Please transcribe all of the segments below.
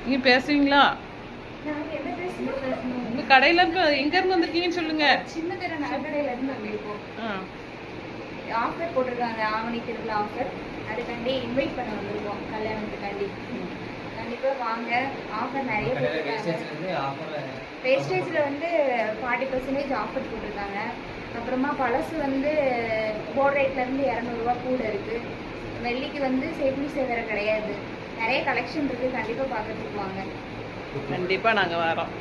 நீங்க பேசுவீங்களா? நாங்க என்ன பேசணும்? உங்க கடையில எங்க இருந்து வந்திருக்கீங்கன்னு சொல்லுங்க. சின்ன தெரு நகைக்கடையில இருந்து வந்திருக்கோம். ஆஃபர் போட்டிருக்காங்க, ஆவணி திருவிழா ஆஃபர். அதுக்காண்டி இன்வைட் பண்ண வந்திருக்கோம் கல்யாணத்துக்காண்டி. கண்டிப்பா வாங்க. ஆஃபர் நிறைய போட்டிருக்காங்க. வேஸ்டேஜில் வந்து 40% ஆஃபர் போட்டிருக்காங்க. அப்புறமா பழசு வந்து போர்ட் ரேட்லேருந்து 200 ரூபா கூட இருக்குது. வெள்ளிக்கு வந்து சேஃப்டி சேவரை கிடையாது. நிறைய கலெக்ஷன் இருக்குது. கண்டிப்பாக பார்க்கறதுக்கு வாங்க. கண்டிப்பாக நாங்கள் வரோம்.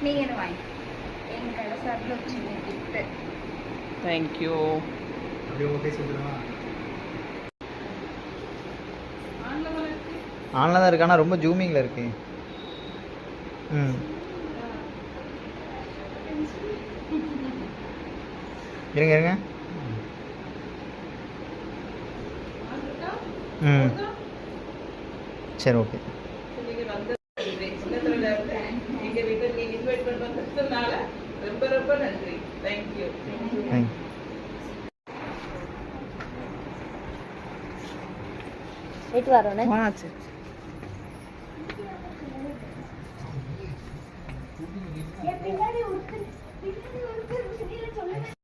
நீங்கள் என்ன வாங்கி எங்கள் கடை சார்பில் ஒரு சின்ன கிஃப்ட்டு. தேங்க்யூ. ஆன்ல தான் இருக்கு, ஆனால் ரொம்ப ஜூமிங்கில் இருக்கு. இருங்க இருங்க. சரி ஓகே. எங்கள் வீட்டை நீங்கள் இன்வைட் பண்ணுறதுனால ரொம்ப ரொம்ப நன்றி. தேங்க்யூ. போயிட்டு வரோண்ணே. சரி. பின்னாடி